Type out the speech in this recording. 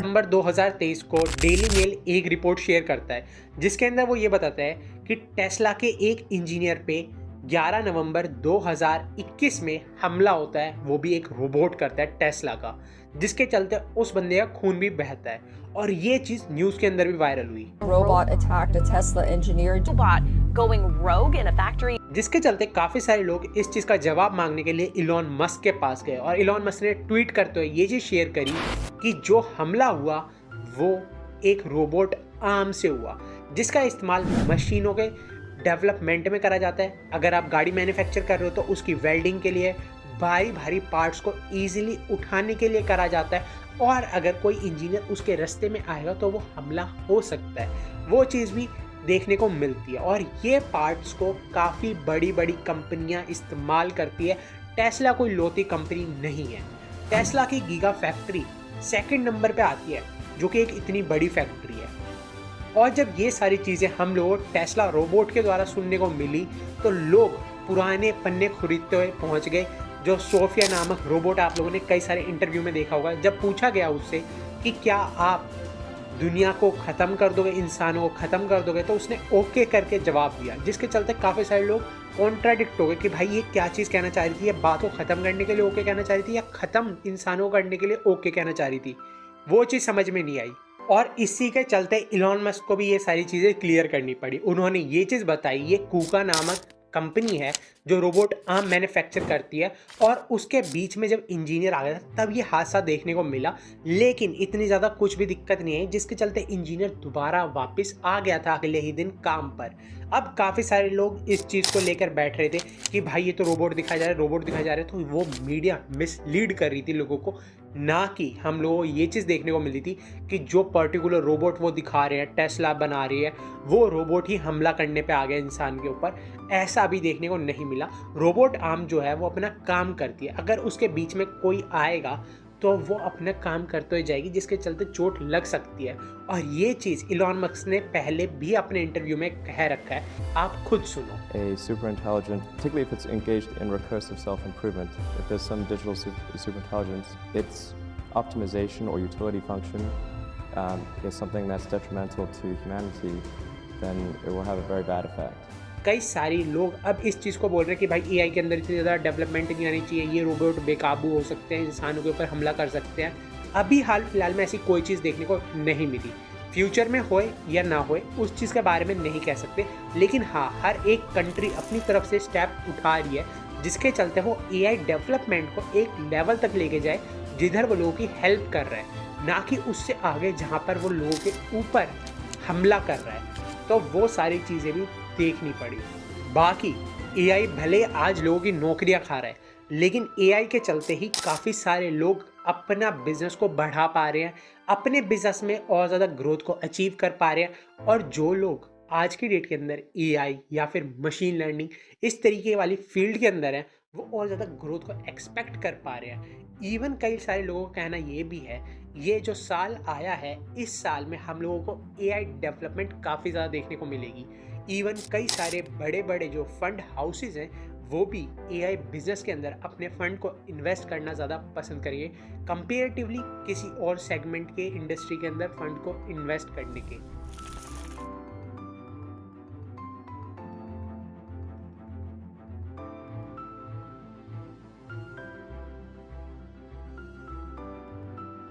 दिसंबर 2023 को daily mail एक report share करता है जिसके अंदर वो ये बताता है कि टेस्ला के एक इंजीनियर पे 11 नवंबर 2021 में हमला होता है, वो भी एक रोबोट करता है टेस्ला का, जिसके चलते उस बंदे का खून भी बहता है और ये चीज न्यूज के अंदर भी वायरल हुई। Robot attacked a Tesla engineer. Robot going rogue in a factory. जिसके चलते काफी सारे लोग इस चीज का जवाब मांगने के लिए इलॉन मस्क के पास गए और इलॉन मस्क ने ट्वीट करते हुए ये चीज शेयर करी कि जो हमला हुआ वो एक रोबोट आर्म से हुआ, जिसका इस्तेमाल मशीनों के डेवलपमेंट में करा जाता है। अगर आप गाड़ी मैन्युफैक्चर कर रहे हो तो उसकी वेल्डिंग के लिए, भारी भारी पार्ट्स को इजीली उठाने के लिए करा जाता है और अगर कोई इंजीनियर उसके रास्ते में आएगा तो वो हमला हो सकता है। वो चीज़ भी देखने को मिलती है और ये पार्ट्स को काफ़ी बड़ी बड़ी कंपनियां इस्तेमाल करती है। टेस्ला कोई लोती कंपनी नहीं है। टेस्ला की गीगा फैक्ट्री सेकंड नंबर पे आती है, जो कि एक इतनी बड़ी फैक्ट्री है। और जब ये सारी चीज़ें हम लोगों को टेस्ला रोबोट के द्वारा सुनने को मिली तो लोग पुराने पन्ने खरीदते हुए पहुंच गए। जो सोफिया नामक रोबोट आप लोगों ने कई सारे इंटरव्यू में देखा होगा, जब पूछा गया उससे कि क्या आप दुनिया को ख़त्म कर दोगे, इंसानों को ख़त्म कर दोगे, तो उसने ओके करके जवाब दिया, जिसके चलते काफ़ी सारे लोग कॉन्ट्राडिक्ट हो गए कि भाई ये क्या चीज़ कहना चाह रही थी, ये बात को ख़त्म करने के लिए ओके कहना चाह रही थी या ख़त्म इंसानों को करने के लिए ओके कहना चाह रही थी। वो चीज़ समझ में नहीं आई और इसी के चलते इलॉन मस्क को भी ये सारी चीज़ें क्लियर करनी पड़ी। उन्होंने ये चीज़ बताई, ये कूका नामक कंपनी है जो रोबोट आर्म मैन्युफैक्चर करती है और उसके बीच में जब इंजीनियर आ गया था तब ये हादसा देखने को मिला, लेकिन इतनी ज़्यादा कुछ भी दिक्कत नहीं है, जिसके चलते इंजीनियर दोबारा वापस आ गया था अगले ही दिन काम पर। अब काफ़ी सारे लोग इस चीज़ को लेकर बैठ रहे थे कि भाई ये तो रोबोट दिखाया जा रहा है, रोबोट दिखाया जा रहा है, तो वो मीडिया मिसलीड कर रही थी लोगों को, ना कि हम लोगों को ये चीज़ देखने को मिली थी कि जो पर्टिकुलर रोबोट वो दिखा रहे हैं, टेस्ला बना रही है, वो रोबोट ही हमला करने पे आ गया इंसान के ऊपर। ऐसा भी देखने को नहीं मिला। रोबोट आर्म जो है वो अपना काम करती है, अगर उसके बीच में कोई आएगा तो वो अपना काम करते हुए जाएगी, जिसके चलते चोट लग सकती है। और ये चीज़ इलॉन मस्क ने पहले भी अपने इंटरव्यू में कह रखा है, आप खुद सुनो। A super intelligent, particularly if it's engaged in recursive self-improvement, if there's some digital super intelligence, its optimization or utility function is something that's detrimental to humanity, then it will have a very bad effect. कई सारे लोग अब इस चीज़ को बोल रहे हैं कि भाई एआई के अंदर इतनी ज़्यादा डेवलपमेंट नहीं आनी चाहिए, ये रोबोट बेकाबू हो सकते हैं, इंसानों के ऊपर हमला कर सकते हैं। अभी हाल फिलहाल में ऐसी कोई चीज़ देखने को नहीं मिली। फ्यूचर में होए या ना होए उस चीज़ के बारे में नहीं कह सकते, लेकिन हाँ, हर एक कंट्री अपनी तरफ से स्टेप उठा रही है जिसके चलते वो एआई डेवलपमेंट को एक लेवल तक लेके जाए जिधर वो लोगों की हेल्प कर रहा है, ना कि उससे आगे जहाँ पर वो लोगों के ऊपर हमला कर रहा है। तो वो सारी चीज़ें भी देखनी पड़ी। बाकी एआई भले आज लोगों की नौकरियां खा रहा है, लेकिन एआई के चलते ही काफ़ी सारे लोग अपना बिजनेस को बढ़ा पा रहे हैं, अपने बिजनेस में और ज़्यादा ग्रोथ को अचीव कर पा रहे हैं। और जो लोग आज की डेट के अंदर एआई या फिर मशीन लर्निंग इस तरीके वाली फील्ड के अंदर हैं, वो और ज़्यादा ग्रोथ को एक्सपेक्ट कर पा रहे हैं। इवन कई सारे लोगों का कहना ये भी है, ये जो साल आया है, इस साल में हम लोगों को एआई डेवलपमेंट काफ़ी ज़्यादा देखने को मिलेगी। इवन कई सारे बड़े बड़े जो फंड हाउसेज हैं वो भी एआई बिजनेस के अंदर अपने फंड को इन्वेस्ट करना ज़्यादा पसंद करेंगे कंपेरेटिवली किसी और सेगमेंट के इंडस्ट्री के अंदर फंड को इन्वेस्ट करने के।